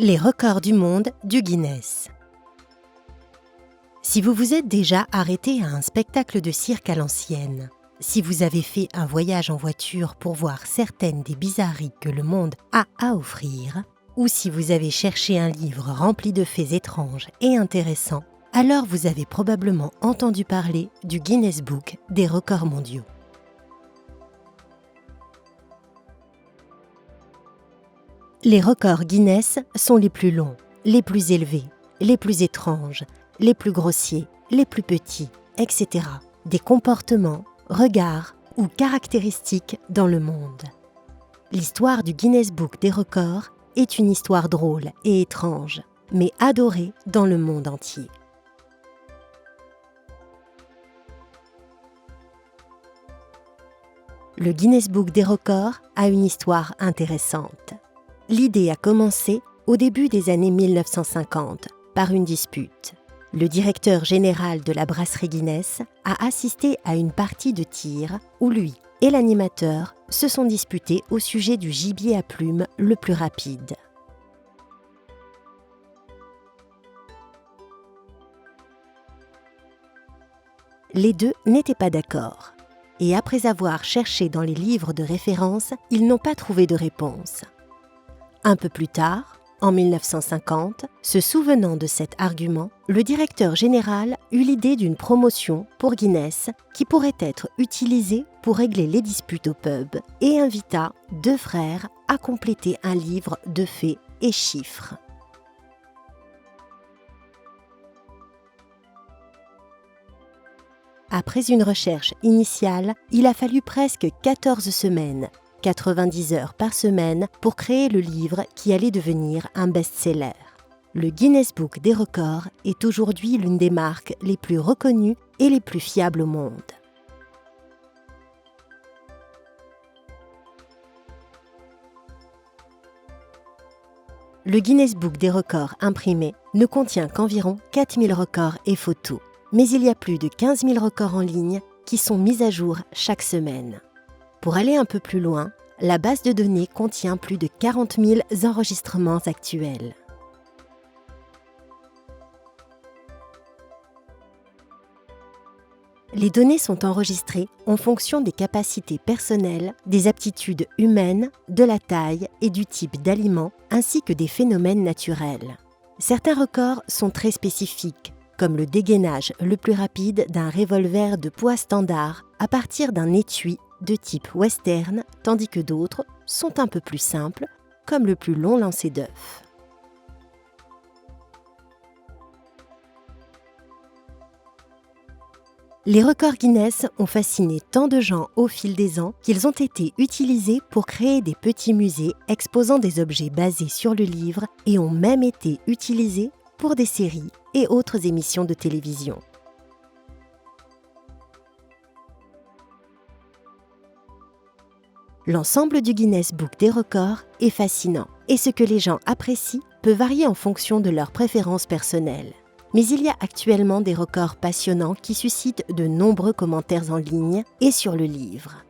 Les records du monde du Guinness. Si vous vous êtes déjà arrêté à un spectacle de cirque à l'ancienne, si vous avez fait un voyage en voiture pour voir certaines des bizarreries que le monde a à offrir, ou si vous avez cherché un livre rempli de faits étranges et intéressants, alors vous avez probablement entendu parler du Guinness Book des records mondiaux. Les records Guinness sont les plus longs, les plus élevés, les plus étranges, les plus grossiers, les plus petits, etc. Des comportements, regards ou caractéristiques dans le monde. L'histoire du Guinness Book des records est une histoire drôle et étrange, mais adorée dans le monde entier. Le Guinness Book des records a une histoire intéressante. L'idée a commencé au début des années 1950 par une dispute. Le directeur général de la brasserie Guinness a assisté à une partie de tir où lui et l'animateur se sont disputés au sujet du gibier à plumes le plus rapide. Les deux n'étaient pas d'accord, et après avoir cherché dans les livres de référence, ils n'ont pas trouvé de réponse. Un peu plus tard, en 1950, se souvenant de cet argument, le directeur général eut l'idée d'une promotion pour Guinness qui pourrait être utilisée pour régler les disputes au pub et invita deux frères à compléter un livre de faits et chiffres. Après une recherche initiale, il a fallu presque 14 semaines, 90 heures par semaine pour créer le livre qui allait devenir un best-seller. Le Guinness Book des records est aujourd'hui l'une des marques les plus reconnues et les plus fiables au monde. Le Guinness Book des records imprimé ne contient qu'environ 4000 records et photos, mais il y a plus de 15 000 records en ligne qui sont mis à jour chaque semaine. Pour aller un peu plus loin, la base de données contient plus de 40 000 enregistrements actuels. Les données sont enregistrées en fonction des capacités personnelles, des aptitudes humaines, de la taille et du type d'aliment, ainsi que des phénomènes naturels. Certains records sont très spécifiques, comme le dégainage le plus rapide d'un revolver de poids standard à partir d'un étui de type western, tandis que d'autres sont un peu plus simples, comme le plus long lancer d'œufs. Les records Guinness ont fasciné tant de gens au fil des ans qu'ils ont été utilisés pour créer des petits musées exposant des objets basés sur le livre et ont même été utilisés pour des séries et autres émissions de télévision. L'ensemble du Guinness Book des records est fascinant et ce que les gens apprécient peut varier en fonction de leurs préférences personnelles. Mais il y a actuellement des records passionnants qui suscitent de nombreux commentaires en ligne et sur le livre.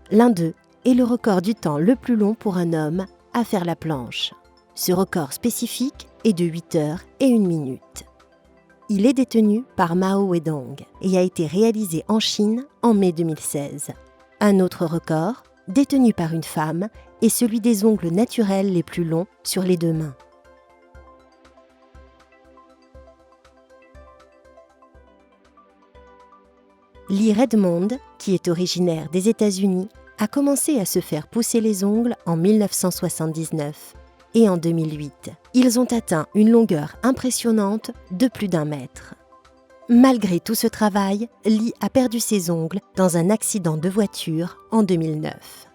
L'un d'eux est le record du temps le plus long pour un homme à faire la planche. Ce record spécifique est de 8 heures et 1 minute. Il est détenu par Mao Wedong et a été réalisé en Chine en mai 2016. Un autre record, détenu par une femme, est celui des ongles naturels les plus longs sur les deux mains. Lee Redmond, qui est originaire des États-Unis, a commencé à se faire pousser les ongles en 1979. Et en 2008, ils ont atteint une longueur impressionnante de plus d'1 mètre. Malgré tout ce travail, Lee a perdu ses ongles dans un accident de voiture en 2009.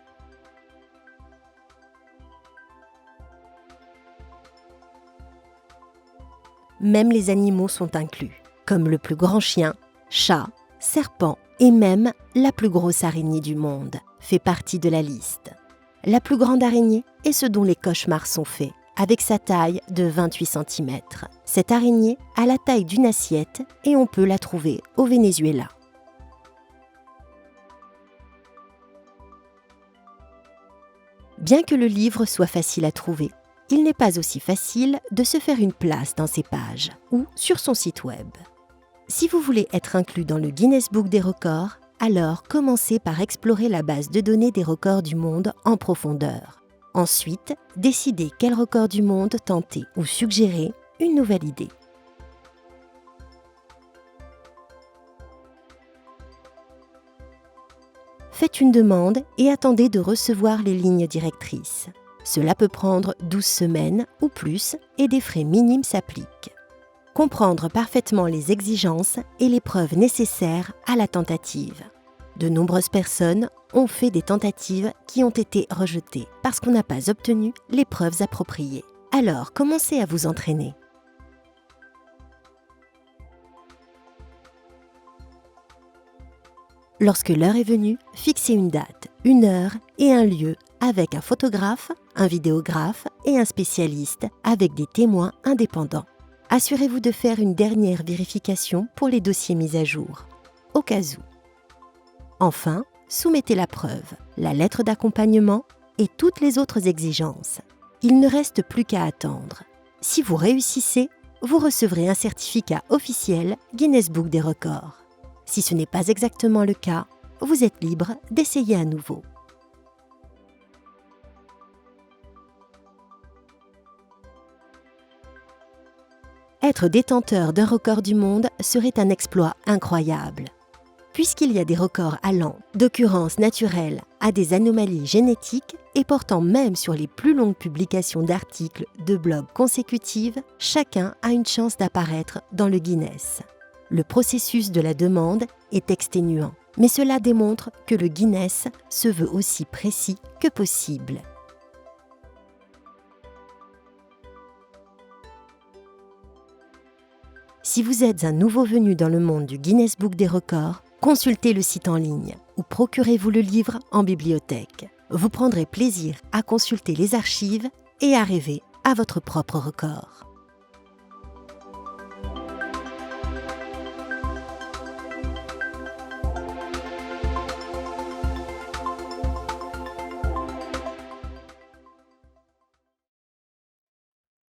Même les animaux sont inclus, comme le plus grand chien, chat, serpent et même la plus grosse araignée du monde fait partie de la liste. La plus grande araignée est ce dont les cauchemars sont faits, avec sa taille de 28 cm. Cette araignée a la taille d'une assiette et on peut la trouver au Venezuela. Bien que le livre soit facile à trouver, il n'est pas aussi facile de se faire une place dans ses pages ou sur son site web. Si vous voulez être inclus dans le Guinness Book des records, alors commencez par explorer la base de données des records du monde en profondeur. Ensuite, décidez quel record du monde tenter ou suggérer une nouvelle idée. Faites une demande et attendez de recevoir les lignes directrices. Cela peut prendre 12 semaines ou plus et des frais minimes s'appliquent. Comprendre parfaitement les exigences et les preuves nécessaires à la tentative. De nombreuses personnes ont fait des tentatives qui ont été rejetées parce qu'on n'a pas obtenu les preuves appropriées. Alors, commencez à vous entraîner. Lorsque l'heure est venue, fixez une date, une heure et un lieu avec un photographe, un vidéographe et un spécialiste avec des témoins indépendants. Assurez-vous de faire une dernière vérification pour les dossiers mis à jour, au cas où. Enfin, soumettez la preuve, la lettre d'accompagnement et toutes les autres exigences. Il ne reste plus qu'à attendre. Si vous réussissez, vous recevrez un certificat officiel Guinness Book des records. Si ce n'est pas exactement le cas, vous êtes libre d'essayer à nouveau. Être détenteur d'un record du monde serait un exploit incroyable. Puisqu'il y a des records allant d'occurrences naturelles à des anomalies génétiques et portant même sur les plus longues publications d'articles de blogs consécutives, chacun a une chance d'apparaître dans le Guinness. Le processus de la demande est exténuant, mais cela démontre que le Guinness se veut aussi précis que possible. Si vous êtes un nouveau venu dans le monde du Guinness Book des records, consultez le site en ligne ou procurez-vous le livre en bibliothèque. Vous prendrez plaisir à consulter les archives et à rêver à votre propre record.